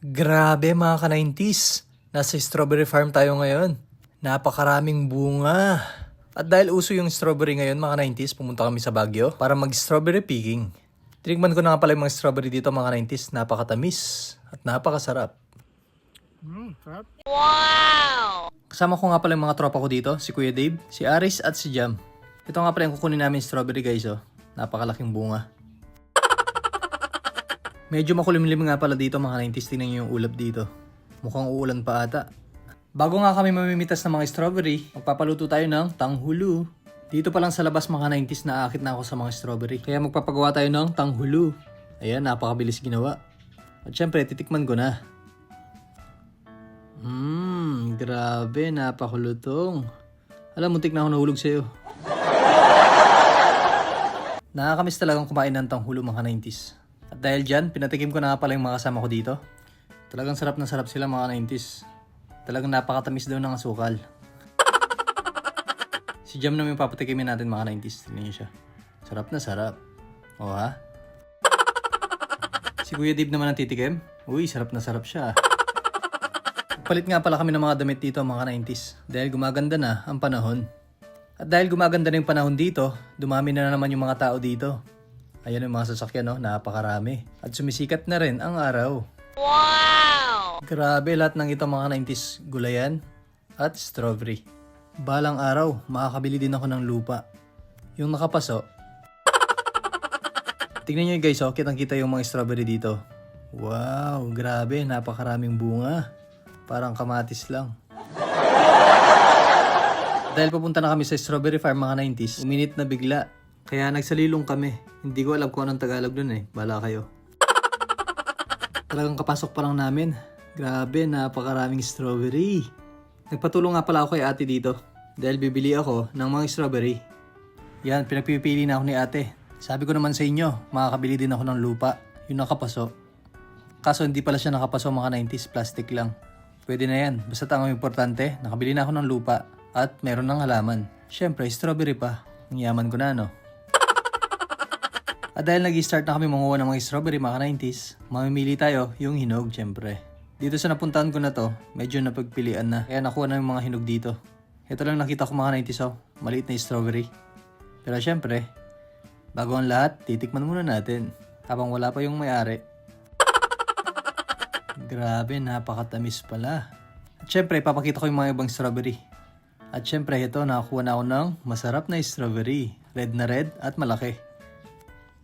Grabe mga ka-90s, nasa strawberry farm tayo ngayon. Napakaraming bunga. At dahil uso yung strawberry ngayon mga ka-90s, pumunta kami sa Baguio para mag-strawberry picking. Tinikman ko na nga pala yung mga strawberry dito mga ka-90s, napakatamis at napakasarap. Sarap. Wow! Kasama ko nga pala yung mga tropa ko dito, si Kuya Dave, si Aris at si Jam. Ito nga pala yung kukunin namin strawberry guys oh. Napakalaking bunga. Medyo makulimlim nga pala dito mga 90s. Tingnan nyo yung ulap dito. Mukhang uulan pa ata. Bago nga kami mamimitas ng mga strawberry, magpapaluto tayo ng tanghulu. Dito pa lang sa labas mga 90s naakit na ako sa mga strawberry. Kaya magpapagawa tayo ng tanghulu. Ayan, napakabilis ginawa. At syempre, titikman ko na. Grabe, napakulutong. Alam, muntik na ako nahulog sa'yo. Nakakamiss talagang kumain ng tanghulu mga 90s. At dahil dyan, pinatikim ko na nga pala yung mga kasama ko dito. Talagang sarap na sarap sila mga 90s. Talagang napakatamis daw ng asukal. Si Jam naman yung papatikimin natin mga 90s. Tignan niyo siya. Sarap na sarap. O ha? Si Kuya Dave naman ang titikim. Uy, sarap na sarap siya. Palit nga pala kami ng mga damit dito mga 90s. Dahil gumaganda na ang panahon. At dahil gumaganda na yung panahon dito, dumami na naman yung mga tao dito. Ayan yung mga sasakyan, no? Napakarami. At sumisikat na rin ang araw. Wow! Grabe, lahat ng ito mga 90s gulayan at strawberry. Balang araw, makakabili din ako ng lupa. Yung nakapaso. Tignan nyo guys, oh, kitang-kita yung mga strawberry dito. Wow, grabe, napakaraming bunga. Parang kamatis lang. Dahil papunta na kami sa strawberry farm mga 90s, uminit na bigla. Kaya nagsalilong kami. Hindi ko alam kung anong Tagalog dun eh. Bala kayo. Talagang kapasok pa lang namin. Grabe, napakaraming strawberry. Nagpatulong nga pala ako kay ate dito. Dahil bibili ako ng mga strawberry. Yan, pinagpipili na ako ni ate. Sabi ko naman sa inyo, makakabili din ako ng lupa. Yung nakapaso. Kaso hindi pala siya nakapaso mga 90s, plastic lang. Pwede na yan. Basta ang importante, nakabili na ako ng lupa. At meron ng halaman. Syempre, strawberry pa. Ang yaman ko na, no? At dahil nag-start na kami manguha ng mga strawberry mga 90s, mamimili tayo yung hinog, syempre. Dito sa napuntahan ko na to, medyo napagpilian na. Kaya nakuha na yung mga hinog dito. Ito lang nakita ko mga 90s oh, maliit na strawberry. Pero syempre, bago ang lahat, titikman muna natin. Habang wala pa yung may-ari. Grabe, napakatamis pala. At syempre, papakita ko yung mga ibang strawberry. At syempre, ito, nakakuha na ako ng masarap na strawberry. Red na red at malaki.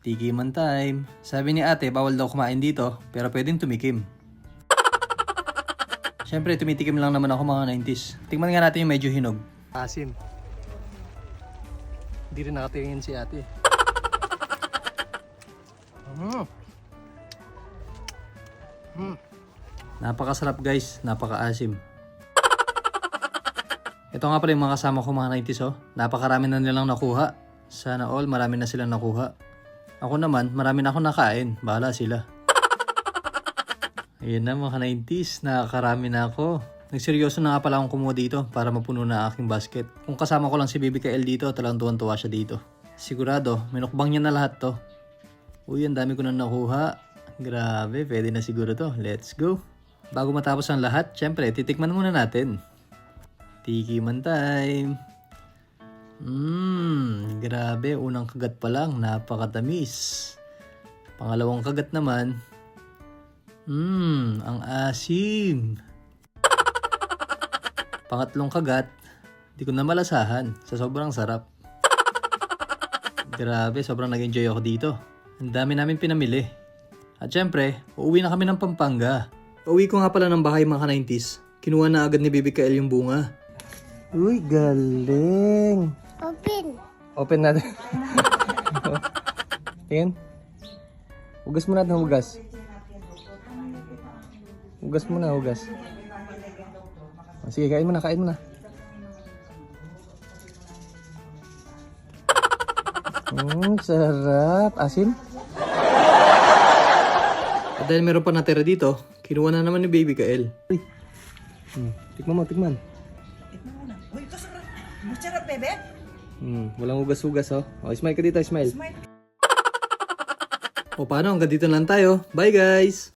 Tikiman time. Sabi ni ate, bawal daw kumain dito, pero pwedeng tumikim. Syempre, tumitikim lang naman ako mga 90s. Tingnan nga natin yung medyo hinog. Asim. Hindi rin nakatingin si ate. Napakasarap guys, napakaasim. Ito nga pala yung mga kasama ko mga 90s oh. Napakarami na nilang nakuha. Sana all, marami na silang nakuha. Ako naman, marami na akong nakain. Bahala sila. Ayan na mga 90s, nakakarami na ako. Nagseryoso na nga pala akong kumuha dito para mapuno na aking basket. Kung kasama ko lang si BBKL dito, talagang tuwan-tuwa siya dito. Sigurado, minukbang niya na lahat to. Uy, ang dami ko na nakuha. Grabe, pwede na siguro to. Let's go. Bago matapos ang lahat, syempre, titikman muna natin. Tikiman time. Grabe, unang kagat pa lang, napakatamis. Pangalawang kagat naman, ang asim. Pangatlong kagat, di ko na malasahan sa sobrang sarap. Grabe, sobrang nag-enjoy ako dito. Ang dami namin pinamili. At syempre, uuwi na kami ng Pampanga. Uuwi ko nga pala ng bahay mga 90s. Kinuha na agad ni BBKL yung bunga. Uy, galing! Open natin. Tingin. Hugas mo natin, hugas. Hugas muna, hugas. Sige, kain mo na, kain mo na. Sarap. Asin. At dahil meron pa natira dito, kinuha na naman ni Baby Kael. Tikman mo, tikman. Tikman mo na. Uy, ito sarap. Masarap, bebe. Walang hugas-hugas oh. Smile ka dito, smile. Smile. O paano, hanggang dito lang tayo. Bye guys!